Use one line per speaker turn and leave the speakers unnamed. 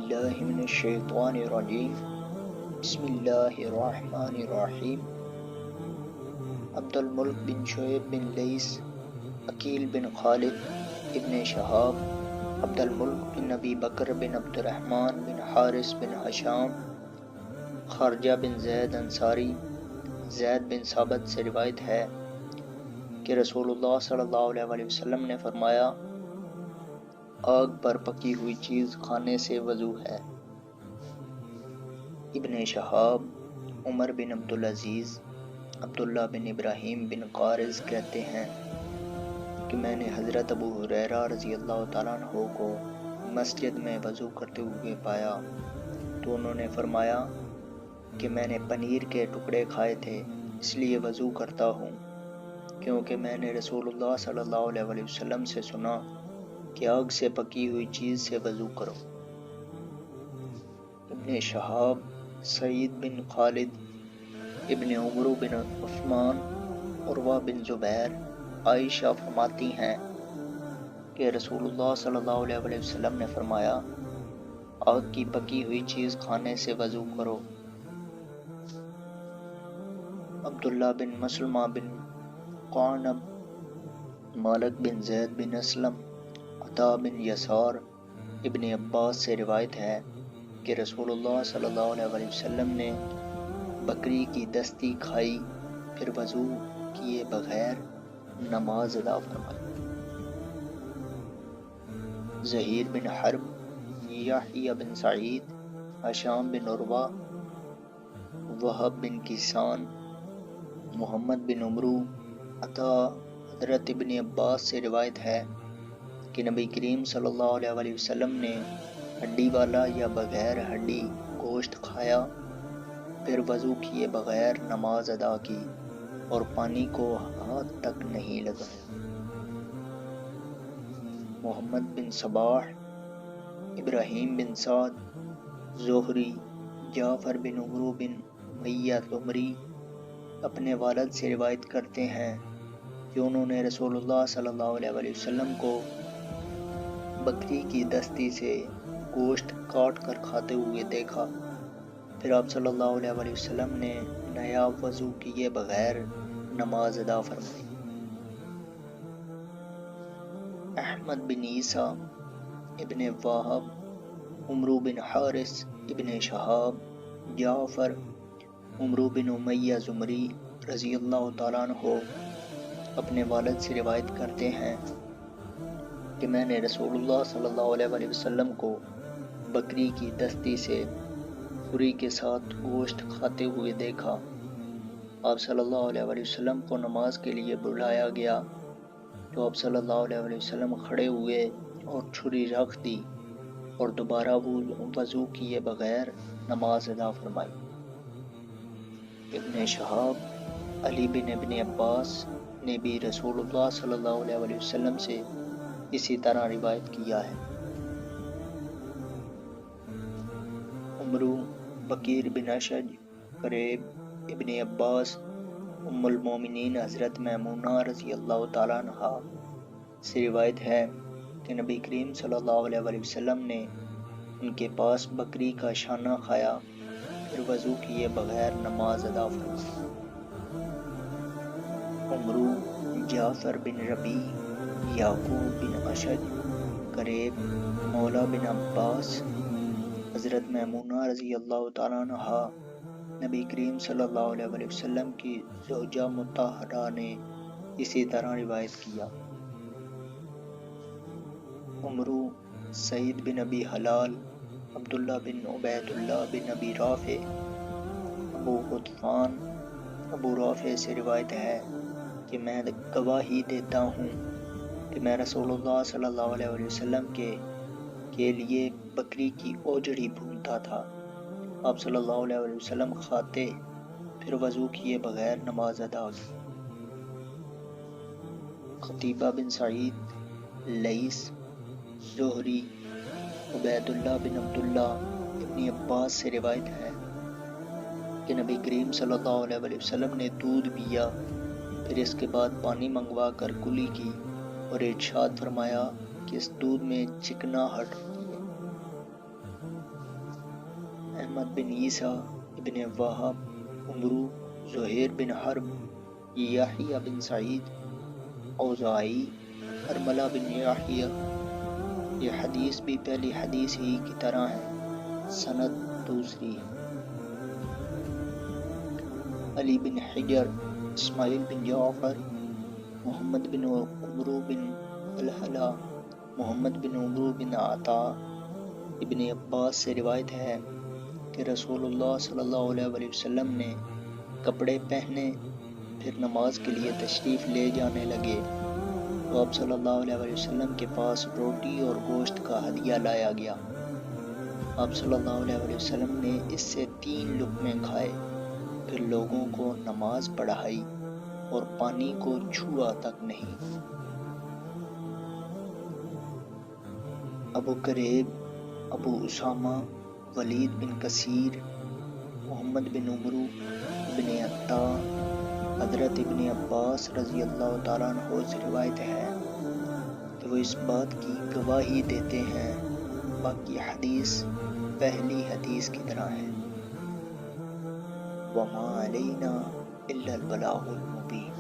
باللہ من الشیطان الرجیم بسم اللہ الرحمن الرحیم عبد الملک بن شعیب بن لیث، عقیل بن خالد ابن شہاب، عبد الملک بن ابی بکر بن عبد الرحمن بن حارث بن حشام، خارجہ بن زید انصاری، زید بن ثابت سے روایت ہے کہ رسول اللہ صلی اللہ علیہ وسلم نے فرمایا، آگ پر پکی ہوئی چیز کھانے سے وضو ہے۔ ابن شہاب عمر بن عبدالعزیز عبداللہ بن ابراہیم بن قارظ کہتے ہیں کہ میں نے حضرت ابو ہریرہ رضی اللہ تعالیٰ عنہ کو مسجد میں وضو کرتے ہوئے پایا تو انہوں نے فرمایا کہ میں نے پنیر کے ٹکڑے کھائے تھے، اس لیے وضو کرتا ہوں، کیونکہ میں نے رسول اللہ صلی اللہ علیہ وسلم سے سنا کہ آگ سے پکی ہوئی چیز سے وضو کرو۔ ابن شہاب سعید بن خالد ابن عمر بن عثمان عروہ بن زبیر عائشہ فرماتی ہیں کہ رسول اللہ صلی اللہ علیہ وسلم نے فرمایا، آگ کی پکی ہوئی چیز کھانے سے وضو کرو۔ عبداللہ بن مسلمہ بن قعنب، مالک بن زید بن اسلم، عطا بن یسار، ابن عباس سے روایت ہے کہ رسول اللہ صلی اللہ علیہ وسلم نے بکری کی دستی کھائی، پھر وضو کیے بغیر نماز ادا فرمائی۔ زہیر بن حرب، یحییٰ بن سعید، ہشام بن عروہ، وہب بن کیسان، محمد بن عمرو، عطا، حضرت ابن عباس سے روایت ہے کہ نبی کریم صلی اللہ علیہ وسلم نے ہڈی والا یا بغیر ہڈی گوشت کھایا، پھر وضو کیے بغیر نماز ادا کی اور پانی کو ہاتھ تک نہیں لگایا۔ محمد بن صباح، ابراہیم بن سعد، زہری، جعفر بن عمرو بن امیہ زمری اپنے والد سے روایت کرتے ہیں کہ انہوں نے رسول اللہ صلی اللہ علیہ وسلم کو بکری کی دستی سے گوشت کاٹ کر کھاتے ہوئے دیکھا، پھر آپ صلی اللہ علیہ وسلم نے نیا وضو کیے بغیر نماز ادا فرمائی۔ احمد بن عیسیٰ ابن وہب، عمرو بن حارث ابن شہاب، جعفر، عمرو بن امیہ زمری رضی اللہ تعالیٰ عنہ اپنے والد سے روایت کرتے ہیں کہ میں نے رسول اللہ صلی اللہ علیہ وسلم کو بکری کی دستی سے خوری کے ساتھ گوشت کھاتے ہوئے دیکھا۔ آپ صلی اللہ علیہ وسلم کو نماز کے لیے بلایا گیا تو آپ صلی اللہ علیہ وسلم کھڑے ہوئے اور چھری رکھ دی اور دوبارہ وضو کیے بغیر نماز ادا فرمائی۔ ابن شہاب علی بن ابن عباس نے بھی رسول اللہ صلی اللہ علیہ وسلم سے اسی طرح روایت کیا ہے۔ عمرو، بکیر بن اشج، قریب ابن عباس، ام المومنین حضرت میمونہ رضی اللہ تعالیٰ عنہا سے روایت ہے کہ نبی کریم صلی اللہ علیہ وسلم نے ان کے پاس بکری کا شانہ کھایا، پھر وضو کیے بغیر نماز ادا فرمائی۔ عمرو، جعفر بن ربیع، یعقوب بن اشج، قریب مولا بن عباس، حضرت میمونہ رضی اللہ تعالیٰ عنہا نبی کریم صلی اللہ علیہ وسلم کی زوجہ مطہرہ نے اسی طرح روایت کیا۔ عمرو، سعید بن ابی حلال، عبداللہ بن عبید اللہ بن ابی رافع، ابو غطفان، ابو رافع سے روایت ہے کہ میں گواہی دیتا ہوں کہ میں رسول اللہ صلی اللہ علیہ وسلم کے لیے بکری کی اوجڑی بھونتا تھا، آپ صلی اللہ علیہ وسلم کھاتے، پھر وضو کیے بغیر نماز ادا کی۔ قتیبہ بن سعید، لیث، زہری، عبید اللہ بن عبداللہ ابن عباس سے روایت ہے کہ نبی کریم صلی اللہ علیہ وسلم نے دودھ پیا، پھر اس کے بعد پانی منگوا کر کلی کی اور ارشاد فرمایا کہ اس دودھ میں چکناہٹ ہوتی ہے۔ احمد بن عیسیٰ ابن وہب، عمرو، زہیر بن حرب، یحییٰ بن سعید، اوزاعی، حرملہ بن یحییٰ۔ یہ حدیث بھی پہلی حدیث ہی کی طرح ہے۔ سند دوسری، علی بن حجر، اسماعیل بن جعفر، محمد بن عمرو بن الحلہ، محمد بن عمرو بن عطا، ابن عباس سے روایت ہے کہ رسول اللہ صلی اللہ علیہ وسلم نے کپڑے پہنے، پھر نماز کے لیے تشریف لے جانے لگے تو آپ صلی اللہ علیہ وسلم کے پاس روٹی اور گوشت کا ہدیہ لایا گیا۔ آپ صلی اللہ علیہ وسلم نے اس سے 3 لقمے کھائے، پھر لوگوں کو نماز پڑھائی اور پانی کو چھوا تک نہیں۔ ابو کریب، ابو اسامہ، ولید بن کثیر، محمد بن عمرو ابن عطا، حضرت ابن عباس رضی اللہ تعالیٰ عنہ سے روایت ہے کہ وہ اس بات کی گواہی دیتے ہیں، باقی حدیث پہلی حدیث کی طرح ہے۔ وَمَا عَلَيْنَا إِلَّا الْبَلَاغُ الْمُبِينُ۔